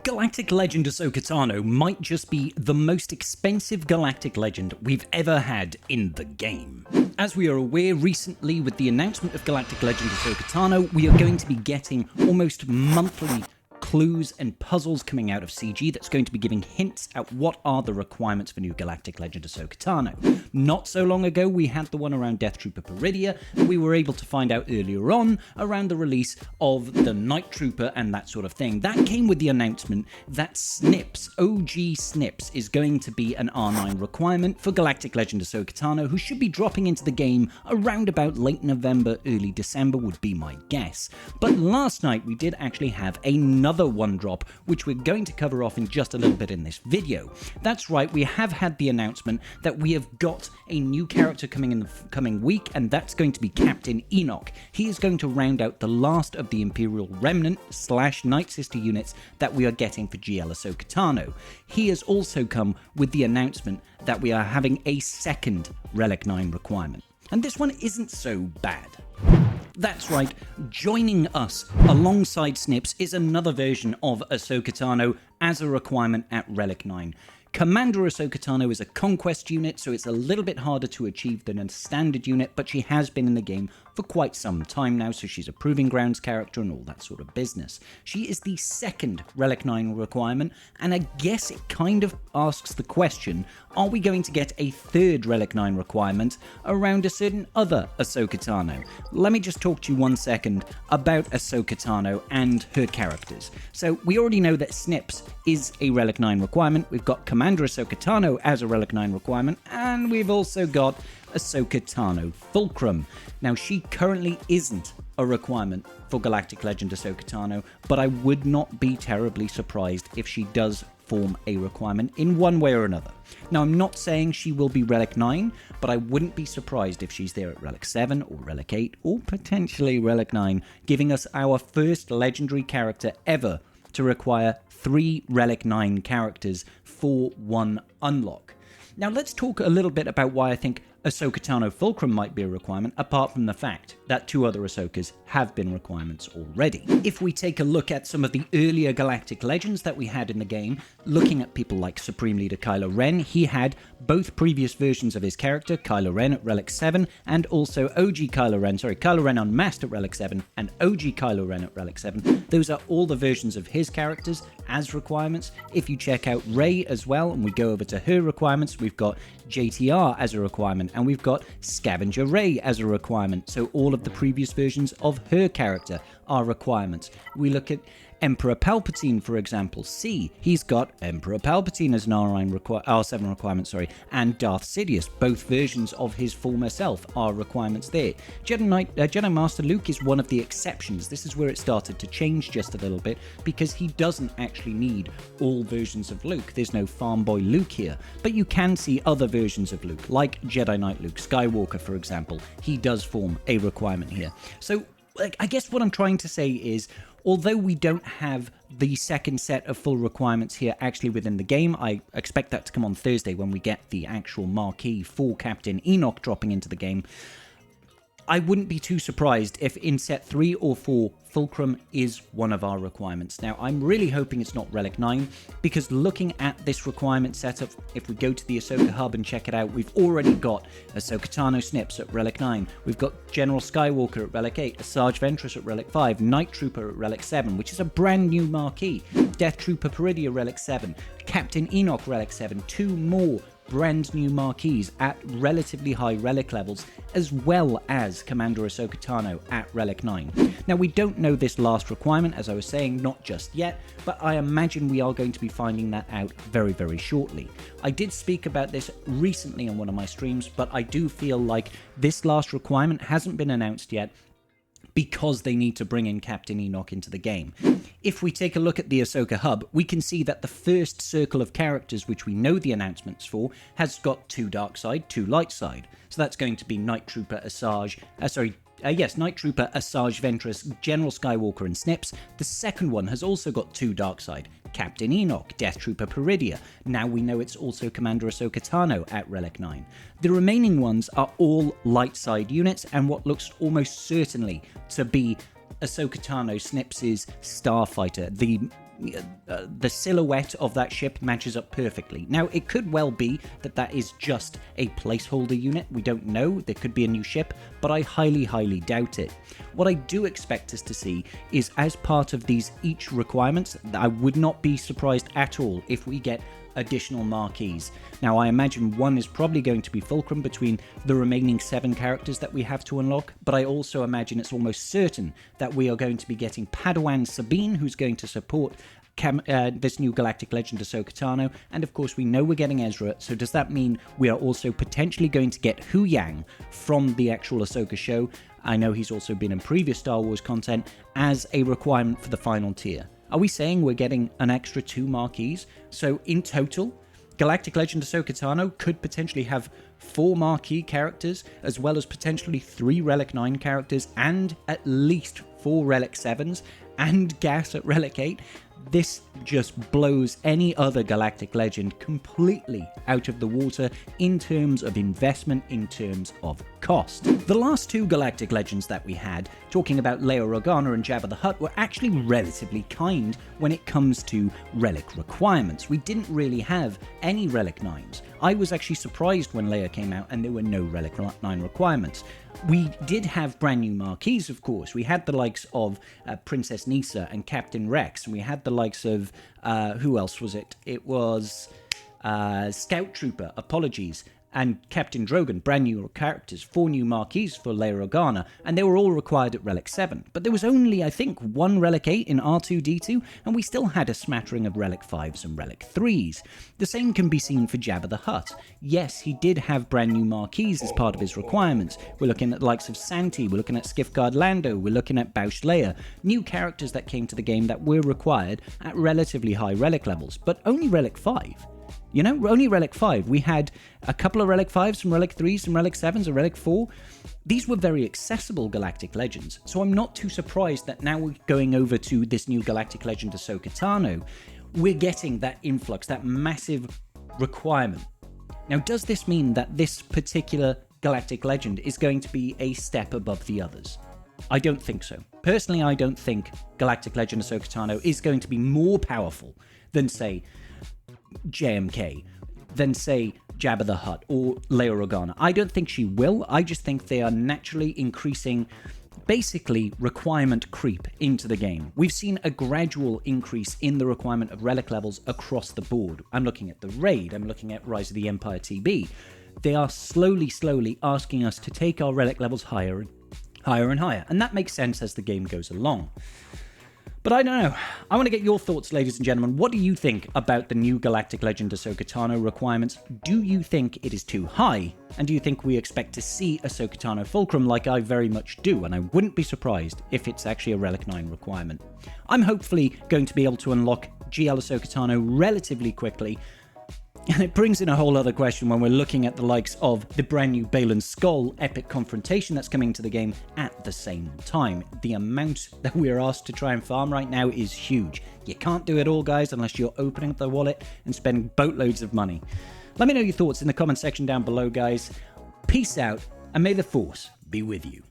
Galactic Legend Ahsoka Tano might just be the most expensive Galactic Legend we've ever had in the game. As we are aware, recently with the announcement of Galactic Legend Ahsoka Tano, we are going to be getting almost monthly clues and puzzles coming out of CG that's going to be giving hints at what are the requirements for new Galactic Legend Ahsoka Tano. Not so long ago, we had the one around Death Trooper Peridia, and we were able to find out earlier on around the release of the Night Trooper and that sort of thing. That came with the announcement that Snips, OG Snips, is going to be an R9 requirement for Galactic Legend Ahsoka Tano, who should be dropping into the game around about late November, early December would be my guess. But last night we did actually have another one drop, which we're going to cover off in just a little bit in this video. That's right, we have had the announcement that we have got a new character coming in the coming week, and that's going to be Captain Enoch. He is going to round out the last of the Imperial Remnant / Night Sister units that we are getting for GL Ahsoka Tano. He has also come with the announcement that we are having a second Relic 9 requirement. And this one isn't so bad. That's right, joining us alongside Snips is another version of Ahsoka Tano as a requirement at Relic 9. Commander Ahsoka Tano is a conquest unit, so it's a little bit harder to achieve than a standard unit, but she has been in the game for quite some time now, so she's a proving grounds character and all that sort of business. She is the second Relic 9 requirement, and I guess it kind of asks the question, are we going to get a third Relic 9 requirement around a certain other Ahsoka Tano? Let me just talk to you 1 second about Ahsoka Tano and her characters. So we already know that Snips is a Relic 9 requirement, we've got Commander Ahsoka Tano as a Relic 9 requirement, and we've also got Ahsoka Tano Fulcrum. Now, she currently isn't a requirement for Galactic Legend Ahsoka Tano, but I would not be terribly surprised if she does form a requirement in one way or another. Now, I'm not saying she will be Relic 9, but I wouldn't be surprised if she's there at Relic 7 or Relic 8 or potentially Relic 9, giving us our first legendary character ever to require 3 Relic 9 characters for one unlock. Now, let's talk a little bit about why I think Ahsoka Tano Fulcrum might be a requirement, apart from the fact that 2 other Ahsokas have been requirements already. If we take a look at some of the earlier Galactic Legends that we had in the game, looking at people like Supreme Leader Kylo Ren, he had both previous versions of his character, Kylo Ren at Relic 7, and also OG Kylo Ren, Kylo Ren Unmasked at Relic 7, and OG Kylo Ren at Relic 7. Those are all the versions of his characters as requirements. If you check out Rey as well, and we go over to her requirements, we've got JTR as a requirement, and we've got Scavenger Rey as a requirement, so all of the previous versions of her character are requirements. We look at Emperor Palpatine, for example. He's got Emperor Palpatine as an R7 requirement, and Darth Sidious. Both versions of his former self are requirements there. Jedi Master Luke is one of the exceptions. This is where it started to change just a little bit, because he doesn't actually need all versions of Luke. There's no farm boy Luke here, but you can see other versions of Luke, like Jedi Knight Luke Skywalker, for example. He does form a requirement here. So I guess what I'm trying to say is, although we don't have the second set of full requirements here actually within the game, I expect that to come on Thursday when we get the actual marquee for Captain Enoch dropping into the game, I wouldn't be too surprised if in set 3 or 4, Fulcrum is one of our requirements. Now, I'm really hoping it's not Relic 9, because looking at this requirement setup, if we go to the Ahsoka Hub and check it out, we've already got Ahsoka Tano Snips at Relic 9, we've got General Skywalker at Relic 8, Asajj Ventress at Relic 5, Night Trooper at Relic 7, which is a brand new marquee, Death Trooper Peridia Relic 7, Captain Enoch Relic 7, 2 more brand new marquees at relatively high relic levels, as well as Commander Ahsoka Tano at Relic 9. Now, we don't know this last requirement, as I was saying, not just yet, but I imagine we are going to be finding that out very, very shortly. I did speak about this recently on one of my streams, but I do feel like this last requirement hasn't been announced yet, because they need to bring in Captain Enoch into the game. If we take a look at the Ahsoka Hub, we can see that the first circle of characters, which we know the announcements for, has got 2 dark side, 2 light side. So that's going to be Night Trooper Asajj, Night Trooper, Asajj Ventress, General Skywalker and Snips. The second one has also got 2 dark side, Captain Enoch, Death Trooper Peridia. Now we know it's also Commander Ahsoka Tano at Relic 9. The remaining ones are all light side units, and what looks almost certainly to be Ahsoka Tano Snips' Starfighter, the the silhouette of that ship matches up perfectly. Now, it could well be that that is just a placeholder unit. We don't know. There could be a new ship, but I highly, highly doubt it. What I do expect us to see is, as part of these each requirements, I would not be surprised at all if we get additional marquees. Now, I imagine one is probably going to be Fulcrum between the remaining 7 characters that we have to unlock, but I also imagine it's almost certain that we are going to be getting Padawan Sabine, who's going to support this new Galactic Legend Ahsoka Tano, and of course we know we're getting Ezra, so does that mean we are also potentially going to get Hu Yang from the actual Ahsoka show? I know he's also been in previous Star Wars content as a requirement for the final tier. Are we saying we're getting an extra 2 marquees? So in total, Galactic Legend Ahsoka Tano could potentially have 4 marquee characters, as well as potentially 3 Relic 9 characters, and at least 4 Relic 7s, and gas at Relic 8. This just blows any other Galactic Legend completely out of the water in terms of investment, in terms of cost. The last 2 Galactic Legends that we had, talking about Leia Organa and Jabba the Hutt, were actually relatively kind when it comes to Relic requirements. We didn't really have any Relic 9s. I was actually surprised when Leia came out and there were no Relic 9 requirements. We did have brand new marquees, of course. We had the likes of Princess Nisa and Captain Rex, and we had the likes of, who else was it? It was Scout Trooper, apologies, and Captain Drogon, brand new characters, 4 new marquees for Leia Organa, and they were all required at Relic 7. But there was only, I think, 1 Relic 8 in R2-D2, and we still had a smattering of Relic 5s and Relic 3s. The same can be seen for Jabba the Hutt. Yes, he did have brand new marquees as part of his requirements. We're looking at the likes of Santi, we're looking at Skiffguard Lando, we're looking at Boushh Leia, new characters that came to the game that were required at relatively high Relic levels, but only Relic 5. You know, only Relic 5. We had a couple of Relic 5s, some Relic 3s, some Relic 7s, a Relic 4. These were very accessible Galactic Legends, so I'm not too surprised that now we're going over to this new Galactic Legend Ahsoka Tano, we're getting that influx, that massive requirement. Now, does this mean that this particular Galactic Legend is going to be a step above the others? I don't think so. Personally, I don't think Galactic Legend Ahsoka Tano is going to be more powerful than, say, JMK, than say Jabba the Hutt or Leia Organa. I don't think she will. I just think they are naturally increasing, basically, requirement creep into the game. We've seen a gradual increase in the requirement of relic levels across the board. I'm looking at the Raid, I'm looking at Rise of the Empire TB. They are slowly asking us to take our relic levels higher and higher, and that makes sense as the game goes along. But I don't know. I want to get your thoughts, ladies and gentlemen. What do you think about the new Galactic Legend Ahsoka Tano requirements? Do you think it is too high? And do you think we expect to see Ahsoka Tano Fulcrum like I very much do? And I wouldn't be surprised if it's actually a Relic 9 requirement. I'm hopefully going to be able to unlock GL Ahsoka Tano relatively quickly. And it brings in a whole other question when we're looking at the likes of the brand new Baylan Skoll epic confrontation that's coming to the game at the same time. The amount that we're asked to try and farm right now is huge. You can't do it all, guys, unless you're opening up the wallet and spending boatloads of money. Let me know your thoughts in the comment section down below, guys. Peace out, and may the Force be with you.